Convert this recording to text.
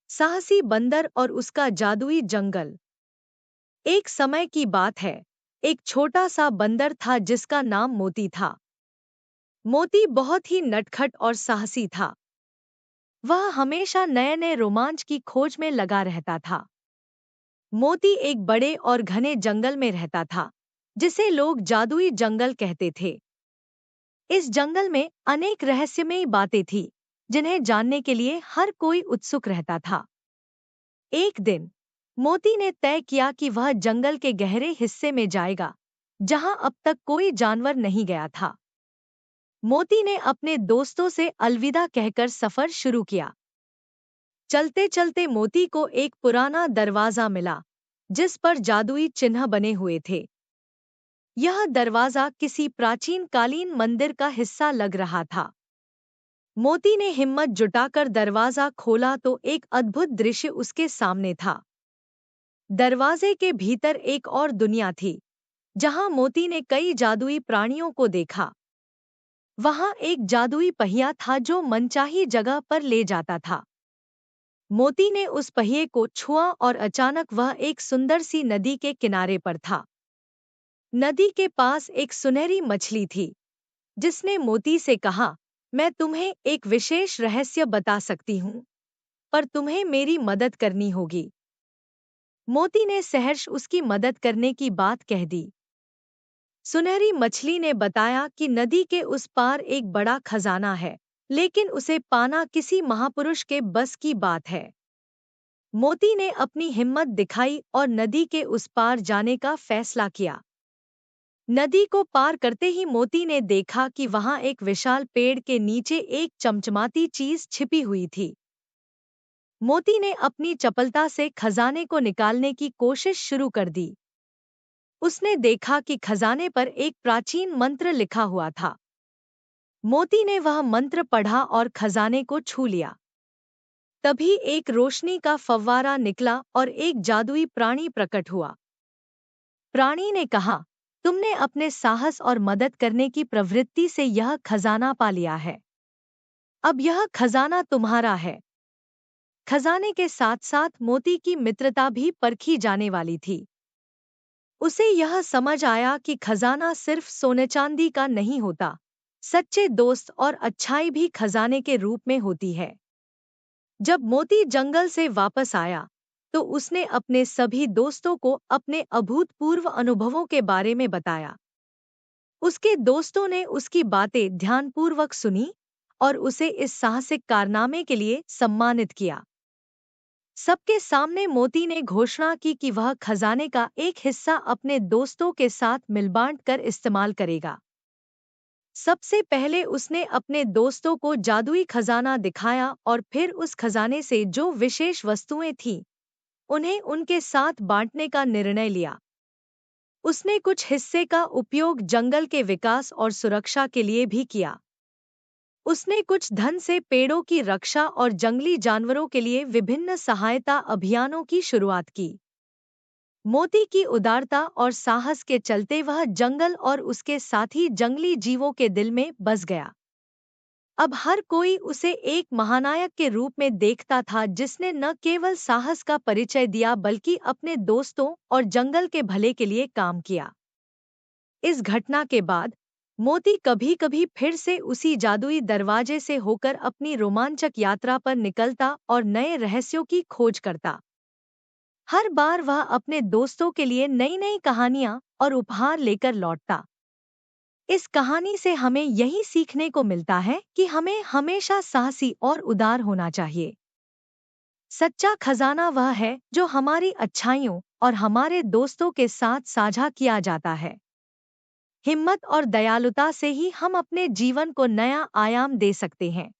साहसी बंदर और उसका जादुई जंगल। एक समय की बात है। एक छोटा सा बंदर था जिसका नाम मोती था। मोती बहुत ही नटखट और साहसी था। वह हमेशा नए नए रोमांच की खोज में लगा रहता था। मोती एक बड़े और घने जंगल में रहता था, जिसे लोग जादुई जंगल कहते थे। इस जंगल में अनेक रहस्यमयी बातें थीं, जिन्हें जानने के लिए हर कोई उत्सुक रहता था। एक दिन मोती ने तय किया कि वह जंगल के गहरे हिस्से में जाएगा, जहां अब तक कोई जानवर नहीं गया था। मोती ने अपने दोस्तों से अलविदा कहकर सफर शुरू किया। चलते चलते मोती को एक पुराना दरवाजा मिला, जिस पर जादुई चिन्ह बने हुए थे। यह दरवाजा किसी प्राचीन कालीन मंदिर का हिस्सा लग रहा था। मोती ने हिम्मत जुटाकर दरवाजा खोला तो एक अद्भुत दृश्य उसके सामने था। दरवाजे के भीतर एक और दुनिया थी, जहां मोती ने कई जादुई प्राणियों को देखा। वहां एक जादुई पहिया था जो मनचाही जगह पर ले जाता था। मोती ने उस पहिए को छुआ और अचानक वह एक सुंदर सी नदी के किनारे पर था। नदी के पास एक सुनहरी मछली थी, जिसने मोती से कहा, मैं तुम्हें एक विशेष रहस्य बता सकती हूँ, पर तुम्हें मेरी मदद करनी होगी। मोती ने सहर्ष उसकी मदद करने की बात कह दी। सुनहरी मछली ने बताया कि नदी के उस पार एक बड़ा खजाना है, लेकिन उसे पाना किसी महापुरुष के बस की बात है। मोती ने अपनी हिम्मत दिखाई और नदी के उस पार जाने का फैसला किया। नदी को पार करते ही मोती ने देखा कि वहां एक विशाल पेड़ के नीचे एक चमचमाती चीज छिपी हुई थी। मोती ने अपनी चपलता से खजाने को निकालने की कोशिश शुरू कर दी। उसने देखा कि खजाने पर एक प्राचीन मंत्र लिखा हुआ था। मोती ने वह मंत्र पढ़ा और खजाने को छू लिया। तभी एक रोशनी का फव्वारा निकला और एक जादुई प्राणी प्रकट हुआ। प्राणी ने कहा, तुमने अपने साहस और मदद करने की प्रवृत्ति से यह खजाना पा लिया है। अब यह खजाना तुम्हारा है। खजाने के साथ साथ मोती की मित्रता भी परखी जाने वाली थी। उसे यह समझ आया कि खजाना सिर्फ सोने चांदी का नहीं होता, सच्चे दोस्त और अच्छाई भी खजाने के रूप में होती है। जब मोती जंगल से वापस आया, तो उसने अपने सभी दोस्तों को अपने अभूतपूर्व अनुभवों के बारे में बताया। उसके दोस्तों ने उसकी बातें ध्यानपूर्वक सुनी और उसे इस साहसिक कारनामे के लिए सम्मानित किया। सबके सामने मोती ने घोषणा की कि वह खजाने का एक हिस्सा अपने दोस्तों के साथ मिलबांट कर इस्तेमाल करेगा। सबसे पहले उसने अपने दोस्तों को जादुई खजाना दिखाया और फिर उस खजाने से जो विशेष वस्तुएं थीं, उन्हें उनके साथ बांटने का निर्णय लिया। उसने कुछ हिस्से का उपयोग जंगल के विकास और सुरक्षा के लिए भी किया। उसने कुछ धन से पेड़ों की रक्षा और जंगली जानवरों के लिए विभिन्न सहायता अभियानों की शुरुआत की। मोती की उदारता और साहस के चलते वह जंगल और उसके साथी जंगली जीवों के दिल में बस गया। अब हर कोई उसे एक महानायक के रूप में देखता था, जिसने न केवल साहस का परिचय दिया बल्कि अपने दोस्तों और जंगल के भले के लिए काम किया। इस घटना के बाद मोती कभी-कभी फिर से उसी जादुई दरवाजे से होकर अपनी रोमांचक यात्रा पर निकलता और नए रहस्यों की खोज करता। हर बार वह अपने दोस्तों के लिए नई-नई कहानियां और उपहार लेकर लौटता। इस कहानी से हमें यही सीखने को मिलता है कि हमें हमेशा साहसी और उदार होना चाहिए। सच्चा खजाना वह है जो हमारी अच्छाइयों और हमारे दोस्तों के साथ साझा किया जाता है। हिम्मत और दयालुता से ही हम अपने जीवन को नया आयाम दे सकते हैं।